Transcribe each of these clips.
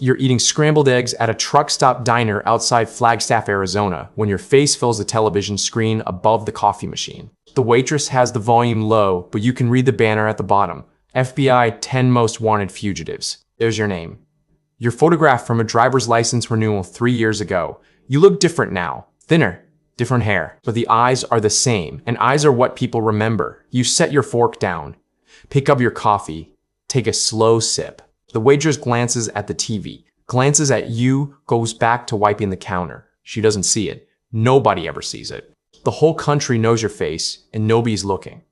You're eating scrambled eggs at a truck stop diner outside Flagstaff, Arizona, when your face fills the television screen above the coffee machine. The waitress has the volume low, but you can read the banner at the bottom. FBI 10 Most Wanted Fugitives. There's your name. You're photographed from a driver's license renewal 3 years ago. You look different now. Thinner. Different hair. But the eyes are the same, and eyes are what people remember. You set your fork down. Pick up your coffee. Take a slow sip. The waitress glances at the TV, glances at you, goes back to wiping the counter. She doesn't see it. Nobody ever sees it. The whole country knows your face, and nobody's looking.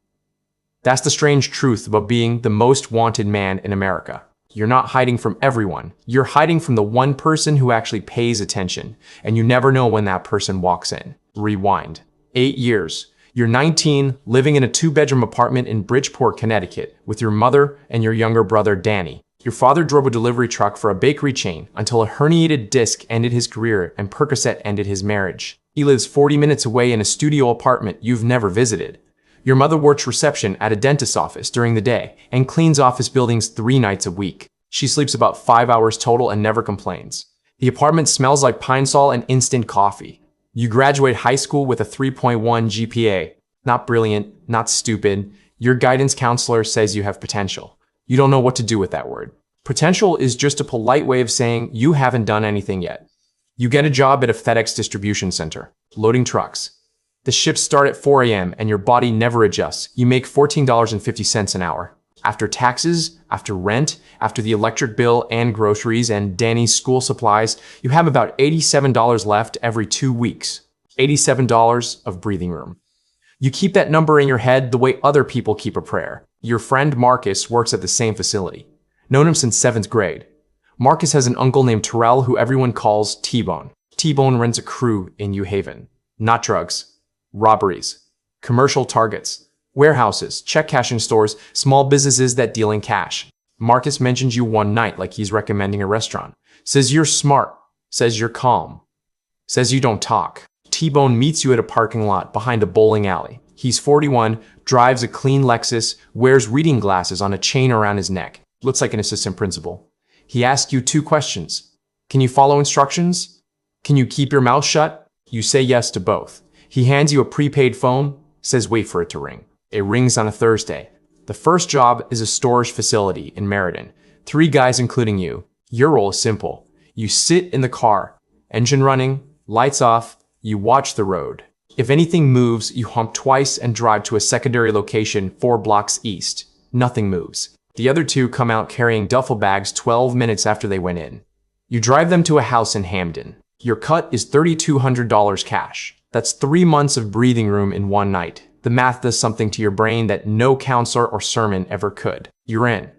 That's the strange truth about being the most wanted man in America. You're not hiding from everyone. You're hiding from the one person who actually pays attention, and you never know when that person walks in. Rewind. 8 years. You're 19, living in a 2-bedroom apartment in Bridgeport, Connecticut, with your mother and your younger brother, Danny. Your father drove a delivery truck for a bakery chain until a herniated disc ended his career and Percocet ended his marriage. He lives 40 minutes away in a studio apartment you've never visited. Your mother works reception at a dentist's office during the day and cleans office buildings 3 nights a week. She sleeps about 5 hours total and never complains. The apartment smells like Pine Sol and instant coffee. You graduate high school with a 3.1 GPA. Not brilliant, not stupid. Your guidance counselor says you have potential. You don't know what to do with that word. Potential is just a polite way of saying you haven't done anything yet. You get a job at a FedEx distribution center, loading trucks. The shifts start at 4 a.m. and your body never adjusts. You make $14.50 an hour. After taxes, after rent, after the electric bill and groceries and Danny's school supplies, you have about $87 left every 2 weeks. $87 of breathing room. You keep that number in your head the way other people keep a prayer. Your friend Marcus works at the same facility. Known him since 7th grade. Marcus has an uncle named Terrell who everyone calls T-Bone. T-Bone runs a crew in New Haven. Not drugs. Robberies. Commercial targets. Warehouses, check cashing stores, small businesses that deal in cash. Marcus mentions you one night like he's recommending a restaurant. Says you're smart. Says you're calm. Says you don't talk. T-Bone meets you at a parking lot behind a bowling alley. He's 41, drives a clean Lexus, wears reading glasses on a chain around his neck. Looks like an assistant principal. He asks you 2 questions. Can you follow instructions? Can you keep your mouth shut? You say yes to both. He hands you a prepaid phone, says wait for it to ring. It rings on a Thursday. The first job is a storage facility in Meriden. 3 guys including you. Your role is simple. You sit in the car, engine running, lights off, you watch the road. If anything moves, you honk twice and drive to a secondary location 4 blocks east. Nothing moves. The other 2 come out carrying duffel bags 12 minutes after they went in. You drive them to a house in Hamden. Your cut is $3,200 cash. That's 3 months of breathing room in one night. The math does something to your brain that no counselor or sermon ever could. You're in.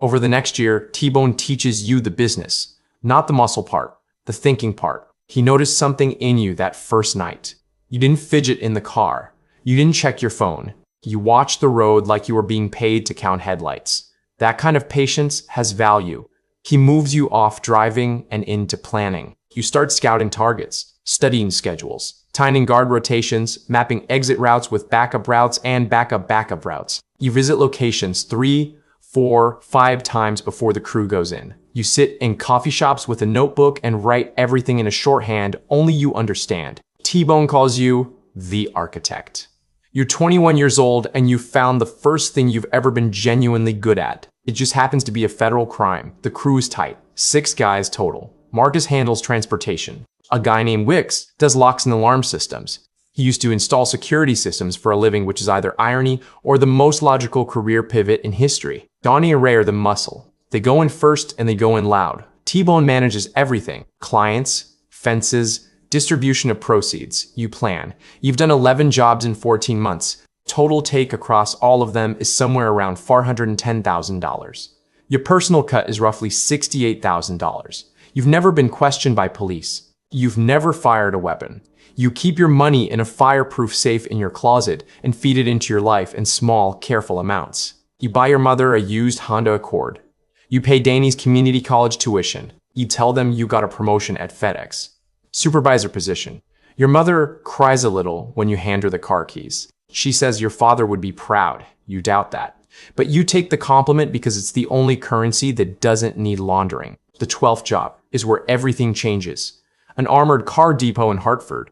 Over the next year, T-Bone teaches you the business, not the muscle part, the thinking part. He noticed something in you that first night. You didn't fidget in the car. You didn't check your phone. You watched the road like you were being paid to count headlights. That kind of patience has value. He moves you off driving and into planning. You start scouting targets, studying schedules, timing guard rotations, mapping exit routes with backup routes and backup routes. You visit locations 3, 4, 5 times before the crew goes in. You sit in coffee shops with a notebook and write everything in a shorthand only you understand. T-Bone calls you the architect. You're 21 years old and you found the first thing you've ever been genuinely good at. It just happens to be a federal crime. The crew is tight. 6 guys total. Marcus handles transportation. A guy named Wicks does locks and alarm systems. He used to install security systems for a living, which is either irony or the most logical career pivot in history. Donnie and Ray are the muscle. They go in first and they go in loud. T-Bone manages everything. Clients, fences, distribution of proceeds. You plan. You've done 11 jobs in 14 months. Total take across all of them is somewhere around $410,000. Your personal cut is roughly $68,000. You've never been questioned by police. You've never fired a weapon. You keep your money in a fireproof safe in your closet and feed it into your life in small, careful amounts. You buy your mother a used Honda Accord. You pay Danny's community college tuition. You tell them you got a promotion at FedEx. Supervisor position. Your mother cries a little when you hand her the car keys. She says your father would be proud. You doubt that. But you take the compliment because it's the only currency that doesn't need laundering. The 12th job is where everything changes. An armored car depot in Hartford.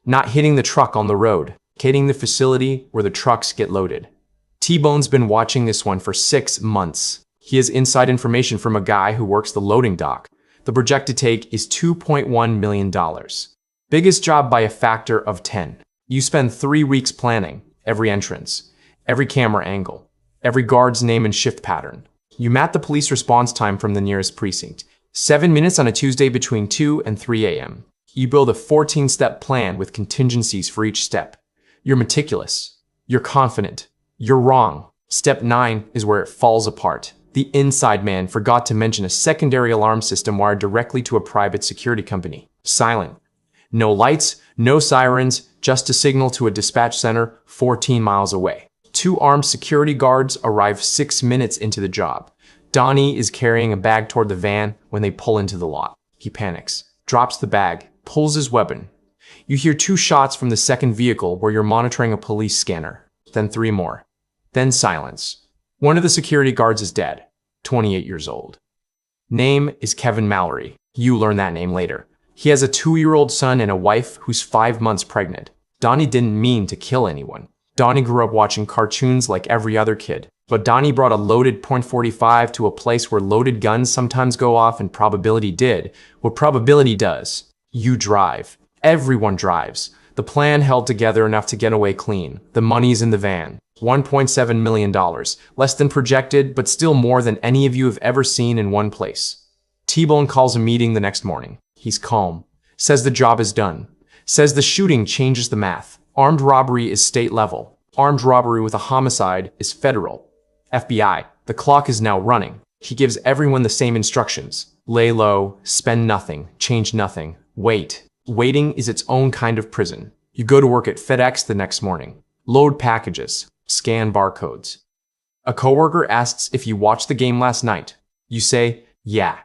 Not hitting the truck on the road, hitting the facility where the trucks get loaded. T-Bone's been watching this one for 6 months. He has inside information from a guy who works the loading dock. The projected take is $2.1 million. Biggest job by a factor of 10. You spend 3 weeks planning every entrance, every camera angle, every guard's name and shift pattern. You map the police response time from the nearest precinct. 7 minutes on a Tuesday between 2 and 3 a.m. You build a 14-step plan with contingencies for each step. You're meticulous. You're confident. You're wrong. Step 9 is where it falls apart. The inside man forgot to mention a secondary alarm system wired directly to a private security company. Silent. No lights, no sirens, just a signal to a dispatch center 14 miles away. 2 armed security guards arrive 6 minutes into the job. Donnie is carrying a bag toward the van when they pull into the lot. He panics, drops the bag, pulls his weapon. You hear 2 shots from the second vehicle where you're monitoring a police scanner. Then 3 more. Then silence. One of the security guards is dead, 28 years old. Name is Kevin Mallory. You learn that name later. He has a 2-year-old son and a wife who's 5 months pregnant. Donnie didn't mean to kill anyone. Donnie grew up watching cartoons like every other kid. But Donnie brought a loaded .45 to a place where loaded guns sometimes go off and probability did. What probability does? You drive. Everyone drives. The plan held together enough to get away clean. The money's in the van. $1.7 million. Less than projected, but still more than any of you have ever seen in one place. T-Bone calls a meeting the next morning. He's calm. Says the job is done. Says the shooting changes the math. Armed robbery is state level. Armed robbery with a homicide is federal. FBI, the clock is now running. He gives everyone the same instructions. Lay low, spend nothing, change nothing, wait. Waiting is its own kind of prison. You go to work at FedEx the next morning. Load packages. Scan barcodes. A coworker asks if you watched the game last night. You say, yeah.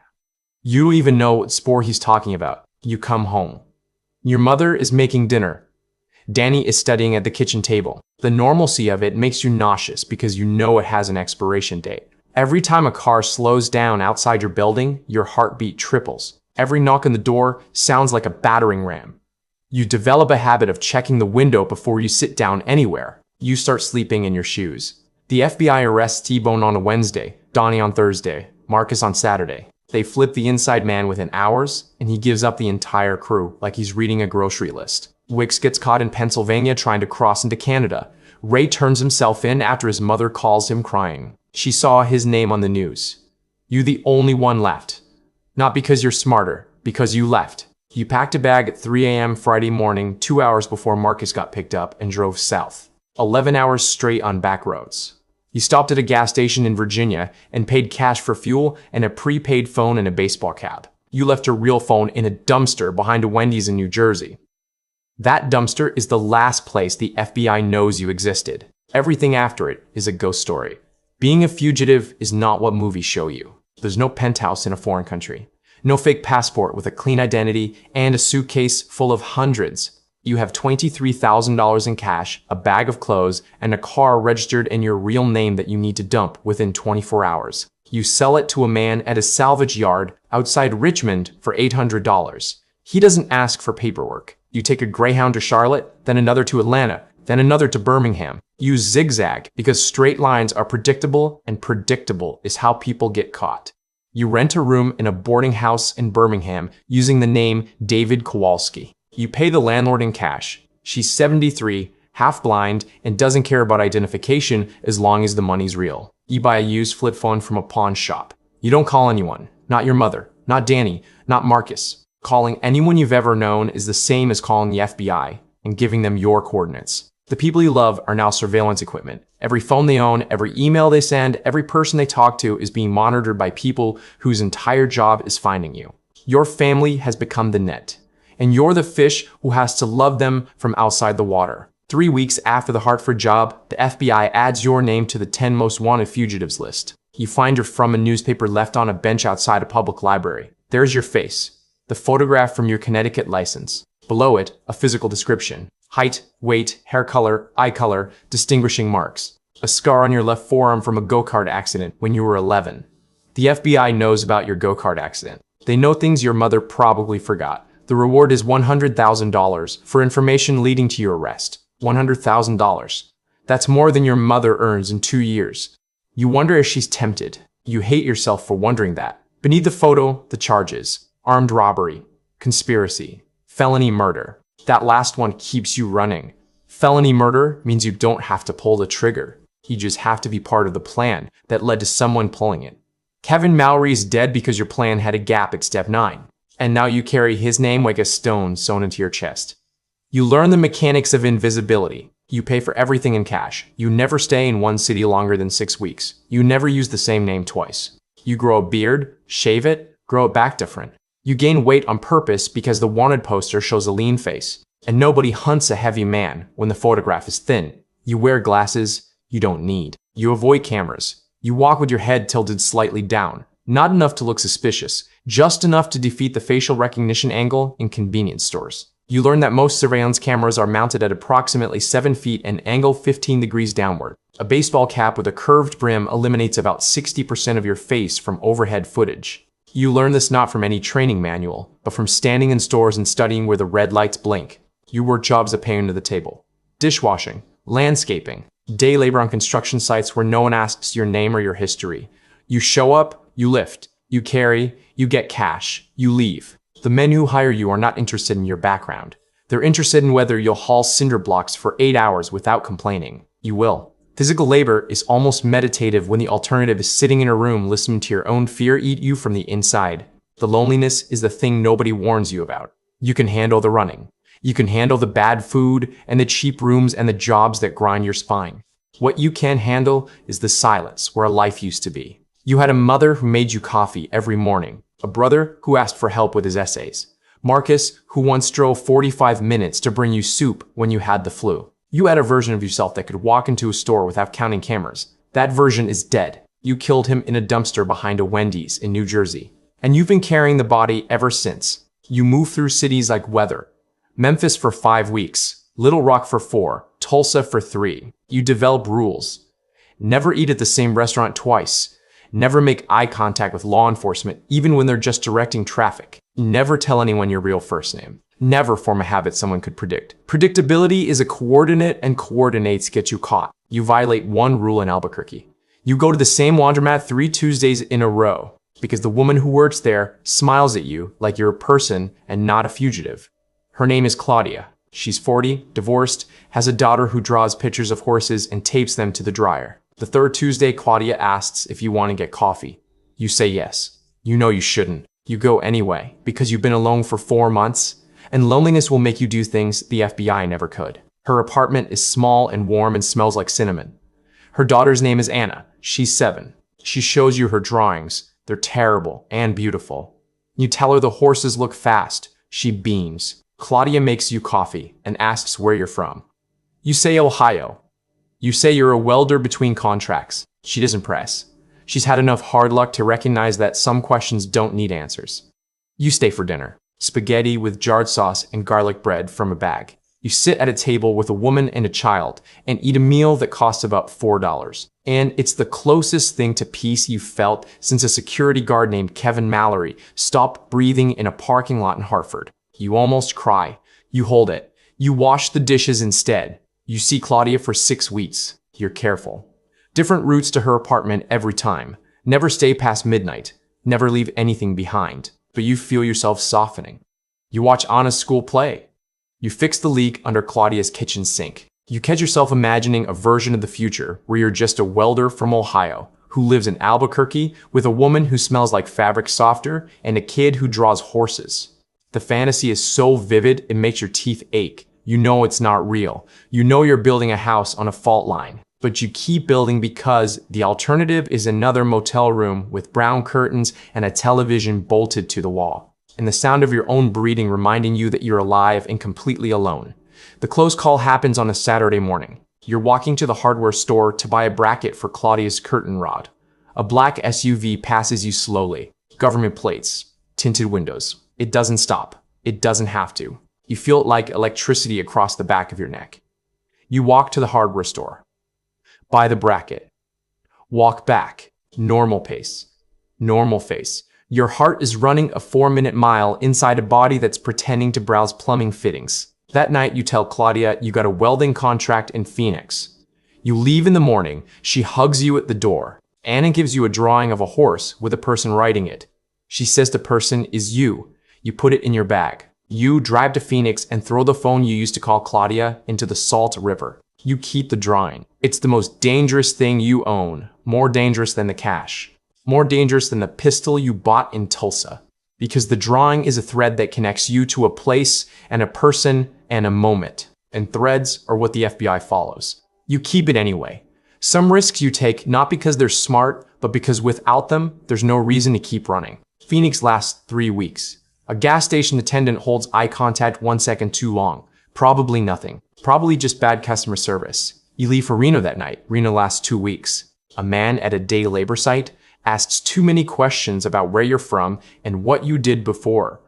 You don't even know what sport he's talking about. You come home. Your mother is making dinner. Danny is studying at the kitchen table. The normalcy of it makes you nauseous because you know it has an expiration date. Every time a car slows down outside your building, your heartbeat triples. Every knock on the door sounds like a battering ram. You develop a habit of checking the window before you sit down anywhere. You start sleeping in your shoes. The FBI arrests T-Bone on a Wednesday, Donnie on Thursday, Marcus on Saturday. They flip the inside man within hours, and he gives up the entire crew like he's reading a grocery list. Wicks gets caught in Pennsylvania trying to cross into Canada. Ray turns himself in after his mother calls him crying. She saw his name on the news. You the only one left. Not because you're smarter, because you left. You packed a bag at 3 a.m. Friday morning, 2 hours before Marcus got picked up, and drove south. 11 hours straight on back roads. You stopped at a gas station in Virginia and paid cash for fuel and a prepaid phone and a baseball cap. You left your real phone in a dumpster behind a Wendy's in New Jersey. That dumpster is the last place the FBI knows you existed. Everything after it is a ghost story. Being a fugitive is not what movies show you. There's no penthouse in a foreign country. No fake passport with a clean identity and a suitcase full of hundreds. You have $23,000 in cash, a bag of clothes, and a car registered in your real name that you need to dump within 24 hours. You sell it to a man at a salvage yard outside Richmond for $800. He doesn't ask for paperwork. You take a Greyhound to Charlotte, then another to Atlanta, then another to Birmingham. You zigzag because straight lines are predictable, and predictable is how people get caught. You rent a room in a boarding house in Birmingham using the name David Kowalski. You pay the landlord in cash. She's 73, half blind, and doesn't care about identification as long as the money's real. You buy a used flip phone from a pawn shop. You don't call anyone. Not your mother. Not Danny. Not Marcus. Calling anyone you've ever known is the same as calling the FBI and giving them your coordinates. The people you love are now surveillance equipment. Every phone they own, every email they send, every person they talk to is being monitored by people whose entire job is finding you. Your family has become the net, and you're the fish who has to love them from outside the water. 3 weeks after the Hartford job, the FBI adds your name to the 10 most wanted fugitives list. You find you're from a newspaper left on a bench outside a public library. There's your face, the photograph from your Connecticut license. Below it, a physical description. Height, weight, hair color, eye color, distinguishing marks. A scar on your left forearm from a go-kart accident when you were 11. The FBI knows about your go-kart accident. They know things your mother probably forgot. The reward is $100,000 for information leading to your arrest. $100,000. That's more than your mother earns in 2 years. You wonder if she's tempted. You hate yourself for wondering that. Beneath the photo, the charges: armed robbery, conspiracy, felony murder. That last one keeps you running. Felony murder means you don't have to pull the trigger. You just have to be part of the plan that led to someone pulling it. Kevin Mallory is dead because your plan had a gap at step 9. And now you carry his name like a stone sewn into your chest. You learn the mechanics of invisibility. You pay for everything in cash. You never stay in one city longer than 6 weeks. You never use the same name twice. You grow a beard, shave it, grow it back different. You gain weight on purpose because the wanted poster shows a lean face. And nobody hunts a heavy man when the photograph is thin. You wear glasses you don't need. You avoid cameras. You walk with your head tilted slightly down. Not enough to look suspicious, just enough to defeat the facial recognition angle in convenience stores. You learn that most surveillance cameras are mounted at approximately 7 feet and angle 15 degrees downward. A baseball cap with a curved brim eliminates about 60% of your face from overhead footage. You learn this not from any training manual, but from standing in stores and studying where the red lights blink. You work jobs that pay under the table. Dishwashing, landscaping, day labor on construction sites where no one asks your name or your history. You show up, you lift, you carry, you get cash, you leave. The men who hire you are not interested in your background. They're interested in whether you'll haul cinder blocks for 8 hours without complaining. You will. Physical labor is almost meditative when the alternative is sitting in a room listening to your own fear eat you from the inside. The loneliness is the thing nobody warns you about. You can handle the running. You can handle the bad food and the cheap rooms and the jobs that grind your spine. What you can't handle is the silence where a life used to be. You had a mother who made you coffee every morning. A brother who asked for help with his essays. Marcus, who once drove 45 minutes to bring you soup when you had the flu. You had a version of yourself that could walk into a store without counting cameras. That version is dead. You killed him in a dumpster behind a Wendy's in New Jersey. And you've been carrying the body ever since. You move through cities like weather. Memphis for 5 weeks. Little Rock for 4. Tulsa for 3. You develop rules. Never eat at the same restaurant twice. Never make eye contact with law enforcement, even when they're just directing traffic. Never tell anyone your real first name. Never form a habit someone could predict. Predictability is a coordinate, and coordinates get you caught. You violate one rule in Albuquerque. You go to the same laundromat 3 Tuesdays in a row because the woman who works there smiles at you like you're a person and not a fugitive. Her name is Claudia. She's 40, divorced, has a daughter who draws pictures of horses and tapes them to the dryer. The 3rd Tuesday, Claudia asks if you want to get coffee. You say yes. You know you shouldn't. You go anyway, because you've been alone for 4 months, and loneliness will make you do things the FBI never could. Her apartment is small and warm and smells like cinnamon. Her daughter's name is Anna. She's 7. She shows you her drawings. They're terrible and beautiful. You tell her the horses look fast. She beams. Claudia makes you coffee and asks where you're from. You say Ohio. You say you're a welder between contracts. She doesn't press. She's had enough hard luck to recognize that some questions don't need answers. You stay for dinner. Spaghetti with jarred sauce and garlic bread from a bag. You sit at a table with a woman and a child and eat a meal that costs about $4. And it's the closest thing to peace you've felt since a security guard named Kevin Mallory stopped breathing in a parking lot in Hartford. You almost cry. You hold it. You wash the dishes instead. You see Claudia for 6 weeks. You're careful. Different routes to her apartment every time. Never stay past midnight. Never leave anything behind. But you feel yourself softening. You watch Anna's school play. You fix the leak under Claudia's kitchen sink. You catch yourself imagining a version of the future where you're just a welder from Ohio who lives in Albuquerque with a woman who smells like fabric softer and a kid who draws horses. The fantasy is so vivid it makes your teeth ache. You know it's not real. You know you're building a house on a fault line. But you keep building because the alternative is another motel room with brown curtains and a television bolted to the wall. And the sound of your own breathing reminding you that you're alive and completely alone. The close call happens on a Saturday morning. You're walking to the hardware store to buy a bracket for Claudia's curtain rod. A black SUV passes you slowly. Government plates. Tinted windows. It doesn't stop. It doesn't have to. You feel it like electricity across the back of your neck. You walk to the hardware store. Buy the bracket. Walk back. Normal pace. Normal face. Your heart is running a 4-minute mile inside a body that's pretending to browse plumbing fittings. That night, you tell Claudia you got a welding contract in Phoenix. You leave in the morning. She hugs you at the door. Anna gives you a drawing of a horse with a person riding it. She says the person is you. You put it in your bag. You drive to Phoenix and throw the phone you used to call Claudia into the Salt River. You keep the drawing. It's the most dangerous thing you own. More dangerous than the cash. More dangerous than the pistol you bought in Tulsa. Because the drawing is a thread that connects you to a place and a person and a moment. And threads are what the FBI follows. You keep it anyway. Some risks you take not because they're smart, but because without them, there's no reason to keep running. Phoenix lasts 3 weeks. A gas station attendant holds eye contact 1 second too long. Probably nothing. Probably just bad customer service. You leave for Reno that night. Reno lasts 2 weeks. A man at a day labor site asks too many questions about where you're from and what you did before.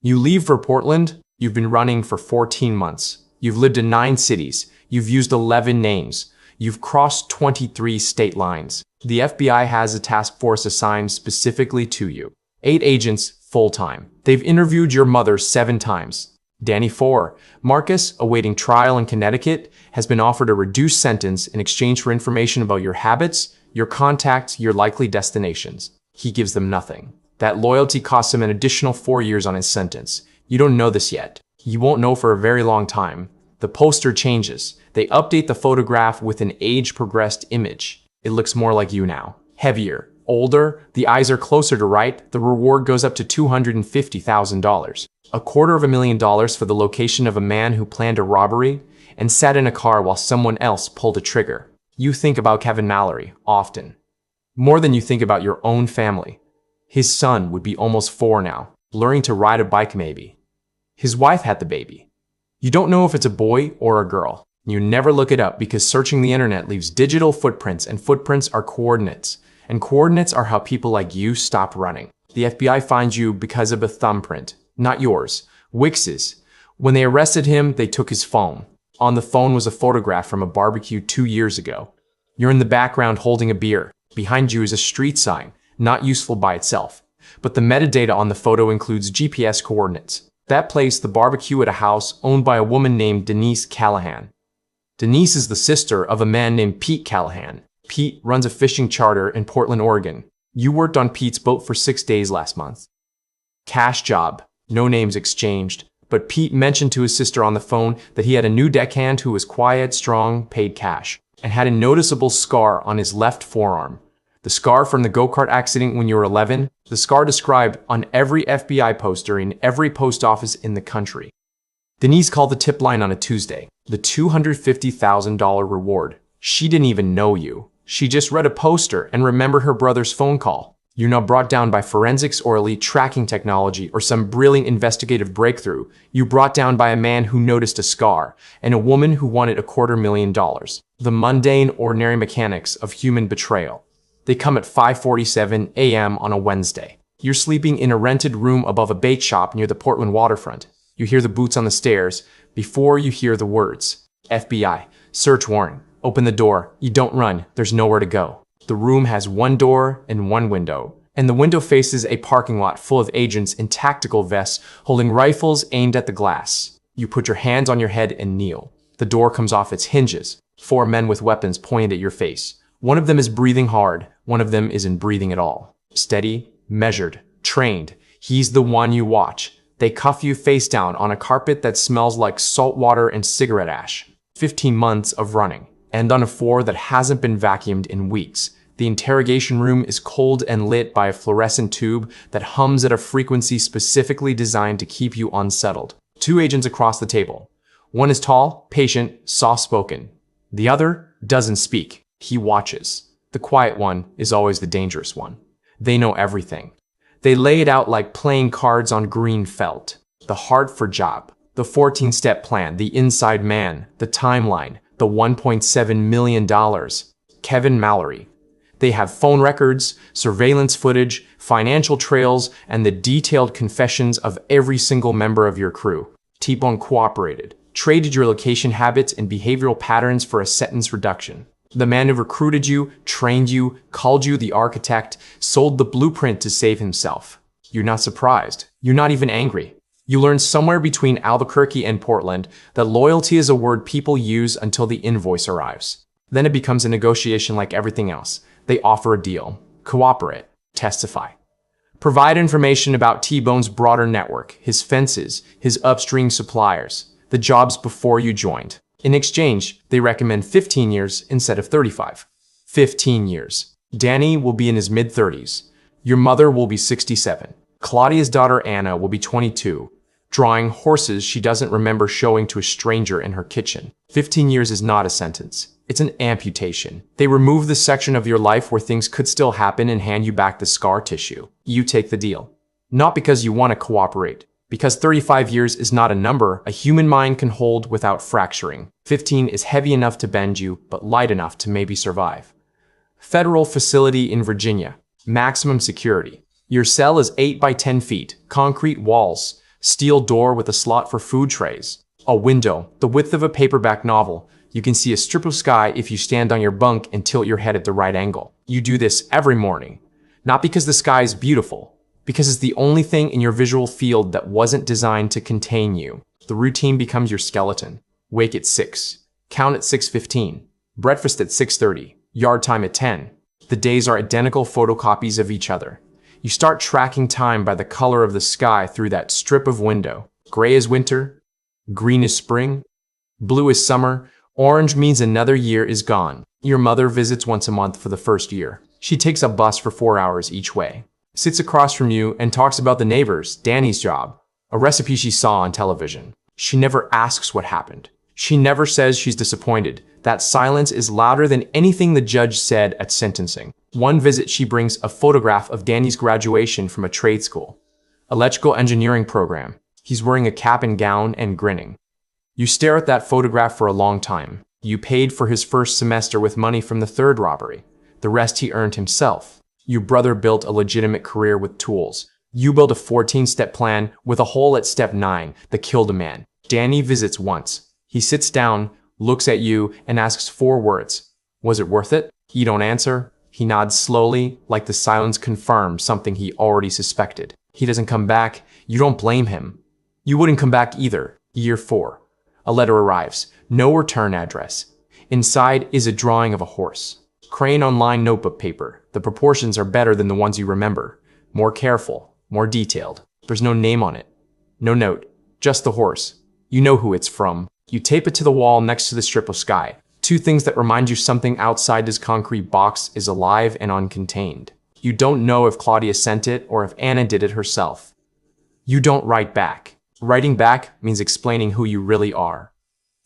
You leave for Portland. You've been running for 14 months. You've lived in 9 cities. You've used 11 names. You've crossed 23 state lines. The FBI has a task force assigned specifically to you. 8 agents full-time. They've interviewed your mother 7 times. Danny 4. Marcus, awaiting trial in Connecticut, has been offered a reduced sentence in exchange for information about your habits, your contacts, your likely destinations. He gives them nothing. That loyalty costs him an additional 4 years on his sentence. You don't know this yet. You won't know for a very long time. The poster changes. They update the photograph with an age-progressed image. It looks more like you now. Heavier, older, the eyes are closer to right. The reward goes up to $250,000. $250,000 for the location of a man who planned a robbery and sat in a car while someone else pulled a trigger. You think about Kevin Mallory often. More than you think about your own family. His son would be almost 4 now, learning to ride a bike maybe. His wife had the baby. You don't know if it's a boy or a girl. You never look it up because searching the internet leaves digital footprints, and footprints are coordinates. And coordinates are how people like you stop running. The FBI finds you because of a thumbprint, not yours, Wix's. When they arrested him, they took his phone. On the phone was a photograph from a barbecue 2 years ago. You're in the background holding a beer. Behind you is a street sign, not useful by itself. But the metadata on the photo includes GPS coordinates. That placed the barbecue at a house owned by a woman named Denise Callahan. Denise is the sister of a man named Pete Callahan. Pete runs a fishing charter in Portland, Oregon. You worked on Pete's boat for 6 days last month. Cash job. No names exchanged. But Pete mentioned to his sister on the phone that he had a new deckhand who was quiet, strong, paid cash, and had a noticeable scar on his left forearm. The scar from the go-kart accident when you were 11, the scar described on every FBI poster in every post office in the country. Denise called the tip line on a Tuesday. The $250,000 reward. She didn't even know you. She just read a poster and remembered her brother's phone call. You're not brought down by forensics or elite tracking technology or some brilliant investigative breakthrough. You brought down by a man who noticed a scar and a woman who wanted $250,000. The mundane, ordinary mechanics of human betrayal. They come at 5:47 a.m. on a Wednesday. You're sleeping in a rented room above a bait shop near the Portland waterfront. You hear the boots on the stairs before you hear the words. FBI, search warrant. Open the door. You don't run. There's nowhere to go. The room has 1 door and 1 window, and the window faces a parking lot full of agents in tactical vests holding rifles aimed at the glass. You put your hands on your head and kneel. The door comes off its hinges. 4 men with weapons pointed at your face. One of them is breathing hard. One of them isn't breathing at all. Steady, measured, trained. He's the one you watch. They cuff you face down on a carpet that smells like salt water and cigarette ash. 15 months of running. And on a floor that hasn't been vacuumed in weeks. The interrogation room is cold and lit by a fluorescent tube that hums at a frequency specifically designed to keep you unsettled. 2 agents across the table. One is tall, patient, soft-spoken. The other doesn't speak. He watches. The quiet one is always the dangerous one. They know everything. They lay it out like playing cards on green felt. The Hartford job, the 14-step plan, the inside man, the timeline, the $1.7 million. Kevin Mallory. They have phone records, surveillance footage, financial trails, and the detailed confessions of every single member of your crew. T-Bone cooperated, traded your location habits and behavioral patterns for a sentence reduction. The man who recruited you, trained you, called you the architect, sold the blueprint to save himself. You're not surprised. You're not even angry. You learn somewhere between Albuquerque and Portland that loyalty is a word people use until the invoice arrives. Then it becomes a negotiation like everything else. They offer a deal. Cooperate. Testify. Provide information about T-Bone's broader network, his fences, his upstream suppliers, the jobs before you joined. In exchange, they recommend 15 years instead of 35. 15 years. Danny will be in his mid-30s. Your mother will be 67. Claudia's daughter Anna will be 22, drawing horses she doesn't remember showing to a stranger in her kitchen. 15 years is not a sentence. It's an amputation. They remove the section of your life where things could still happen and hand you back the scar tissue. You take the deal. Not because you want to cooperate. Because 35 years is not a number a human mind can hold without fracturing. 15 is heavy enough to bend you, but light enough to maybe survive. Federal facility in Virginia. Maximum security. Your cell is 8 by 10 feet, concrete walls, steel door with a slot for food trays, a window, the width of a paperback novel. You can see a strip of sky if you stand on your bunk and tilt your head at the right angle. You do this every morning. Not because the sky is beautiful, because it's the only thing in your visual field that wasn't designed to contain you. The routine becomes your skeleton. Wake at 6. Count at 6:15. Breakfast at 6:30. Yard time at 10. The days are identical photocopies of each other. You start tracking time by the color of the sky through that strip of window. Gray is winter. Green is spring. Blue is summer. Orange means another year is gone. Your mother visits once a month for the first year. She takes a bus for 4 hours each way. Sits across from you and talks about the neighbors, Danny's job, a recipe she saw on television. She never asks what happened. She never says she's disappointed. That silence is louder than anything the judge said at sentencing. One visit, she brings a photograph of Danny's graduation from a trade school, electrical engineering program. He's wearing a cap and gown and grinning. You stare at that photograph for a long time. You paid for his first semester with money from the third robbery. The rest he earned himself. Your brother built a legitimate career with tools. You built a 14-step plan with a hole at step 9 that killed a man. Danny visits once. He sits down, looks at you, and asks 4 words. Was it worth it? You don't answer. He nods slowly, like the silence confirms something he already suspected. He doesn't come back. You don't blame him. You wouldn't come back either. Year 4. A letter arrives. No return address. Inside is a drawing of a horse. Crayon on lined notebook paper. The proportions are better than the ones you remember. More careful, more detailed. There's no name on it. No note. Just the horse. You know who it's from. You tape it to the wall next to the strip of sky. 2 things that remind you something outside this concrete box is alive and uncontained. You don't know if Claudia sent it or if Anna did it herself. You don't write back. Writing back means explaining who you really are.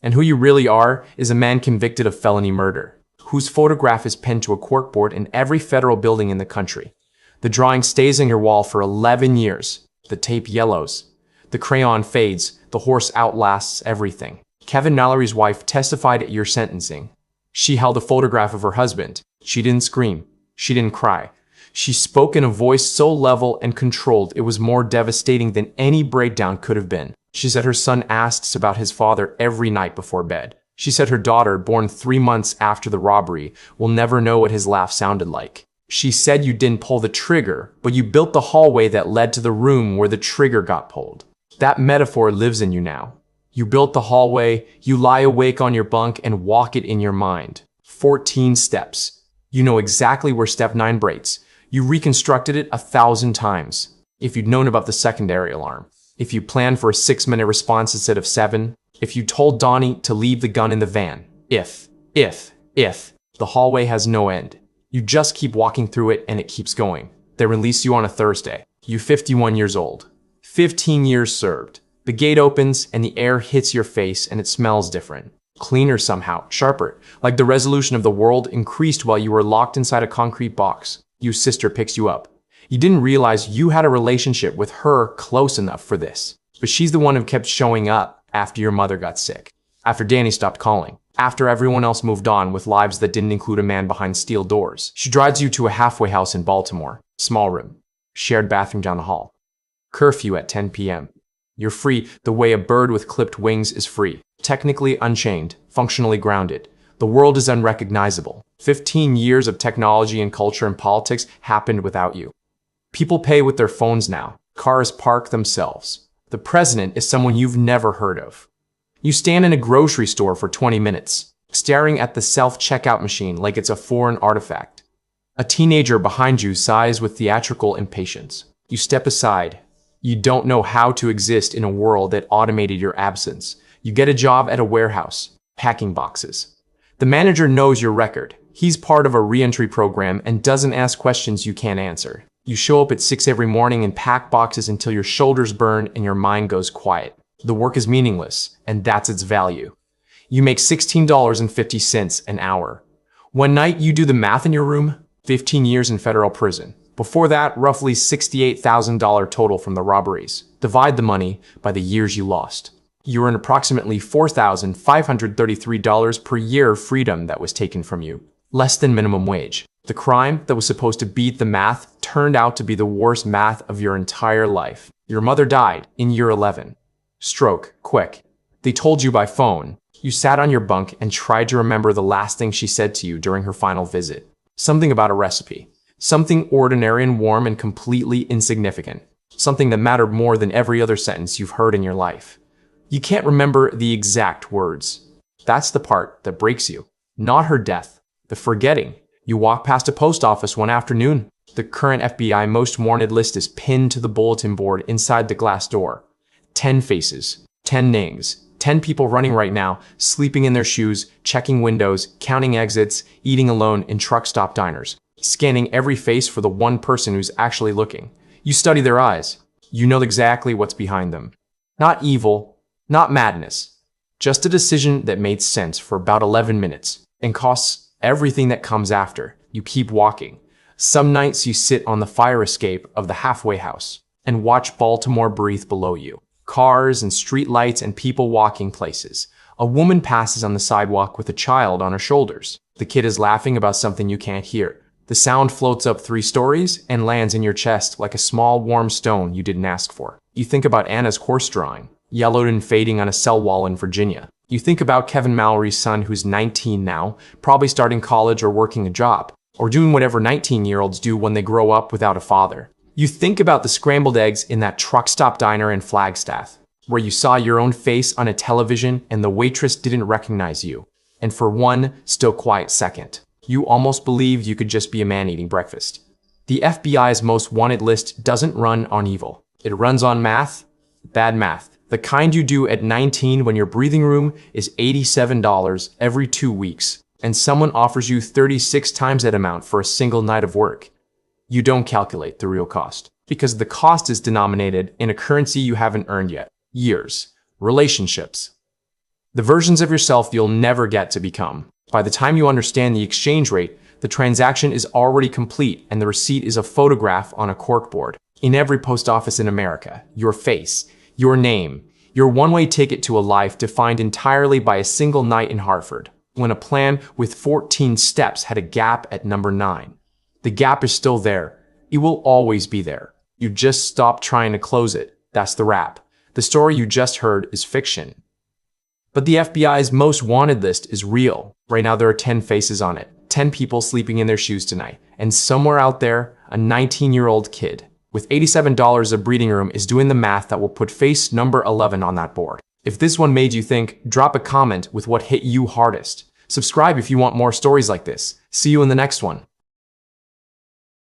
And who you really are is a man convicted of felony murder, whose photograph is pinned to a corkboard in every federal building in the country. The drawing stays on your wall for 11 years. The tape yellows. The crayon fades. The horse outlasts everything. Kevin Mallory's wife testified at your sentencing. She held a photograph of her husband. She didn't scream. She didn't cry. She spoke in a voice so level and controlled it was more devastating than any breakdown could have been. She said her son asks about his father every night before bed. She said her daughter, born 3 months after the robbery, will never know what his laugh sounded like. She said you didn't pull the trigger, but you built the hallway that led to the room where the trigger got pulled. That metaphor lives in you now. You built the hallway, you lie awake on your bunk and walk it in your mind. 14 steps. You know exactly where step 9 breaks. You reconstructed it 1,000 times. If you'd known about the secondary alarm. If you planned for a 6-minute response instead of 7. If you told Donnie to leave the gun in the van. If. The hallway has no end. You just keep walking through it and it keeps going. They release you on a Thursday. You 51 years old. 15 years served. The gate opens and the air hits your face and it smells different. Cleaner somehow, sharper, like the resolution of the world increased while you were locked inside a concrete box. Your sister picks you up. You didn't realize you had a relationship with her close enough for this. But she's the one who kept showing up after your mother got sick. After Danny stopped calling. After everyone else moved on with lives that didn't include a man behind steel doors. She drives you to a halfway house in Baltimore. Small room. Shared bathroom down the hall. Curfew at 10 p.m. You're free the way a bird with clipped wings is free. Technically unchained, functionally grounded. The world is unrecognizable. 15 years of technology and culture and politics happened without you. People pay with their phones now. Cars park themselves. The president is someone you've never heard of. You stand in a grocery store for 20 minutes, staring at the self-checkout machine like it's a foreign artifact. A teenager behind you sighs with theatrical impatience. You step aside. You don't know how to exist in a world that automated your absence. You get a job at a warehouse, packing boxes. The manager knows your record. He's part of a re-entry program and doesn't ask questions you can't answer. You show up at 6 every morning and pack boxes until your shoulders burn and your mind goes quiet. The work is meaningless, and that's its value. You make $16.50 an hour. One night you do the math in your room, 15 years in federal prison. Before that, roughly $68,000 total from the robberies. Divide the money by the years you lost. You earn approximately $4,533 per year of freedom that was taken from you. Less than minimum wage. The crime that was supposed to beat the math turned out to be the worst math of your entire life. Your mother died in year 11. Stroke, quick. They told you by phone. You sat on your bunk and tried to remember the last thing she said to you during her final visit. Something about a recipe. Something ordinary and warm and completely insignificant. Something that mattered more than every other sentence you've heard in your life. You can't remember the exact words. That's the part that breaks you. Not her death. The forgetting. You walk past a post office one afternoon. The current FBI most wanted list is pinned to the bulletin board inside the glass door. 10 faces, 10 names, 10 people running right now, sleeping in their shoes, checking windows, counting exits, eating alone in truck stop diners, scanning every face for the one person who's actually looking. You study their eyes. You know exactly what's behind them. Not evil, not madness, just a decision that made sense for about 11 minutes and costs everything that comes after. You keep walking. Some nights you sit on the fire escape of the halfway house and watch Baltimore breathe below you. Cars and street lights and people walking places. A woman passes on the sidewalk with a child on her shoulders. The kid is laughing about something you can't hear. The sound floats up 3 stories and lands in your chest like a small warm stone you didn't ask for. You think about Anna's horse drawing, yellowed and fading on a cell wall in Virginia. You think about Kevin Mallory's son who's 19 now, probably starting college or working a job, or doing whatever 19-year-olds do when they grow up without a father. You think about the scrambled eggs in that truck stop diner in Flagstaff, where you saw your own face on a television and the waitress didn't recognize you. And for one still quiet second, you almost believed you could just be a man eating breakfast. The FBI's most wanted list doesn't run on evil. It runs on math, bad math. The kind you do at 19 when your breathing room is $87 every 2 weeks, and someone offers you 36 times that amount for a single night of work. You don't calculate the real cost, because the cost is denominated in a currency you haven't earned yet. Years. Relationships. The versions of yourself you'll never get to become. By the time you understand the exchange rate, the transaction is already complete and the receipt is a photograph on a corkboard. In every post office in America, your face, your name, your one-way ticket to a life defined entirely by a single night in Hartford, when a plan with 14 steps had a gap at number 9. The gap is still there. It will always be there. You just stop trying to close it. That's the wrap. The story you just heard is fiction. But the FBI's most wanted list is real. Right now there are 10 faces on it. 10 people sleeping in their shoes tonight. And somewhere out there, a 19-year-old kid with $87 of breathing room is doing the math that will put face number 11 on that board. If this one made you think, drop a comment with what hit you hardest. Subscribe if you want more stories like this. See you in the next one.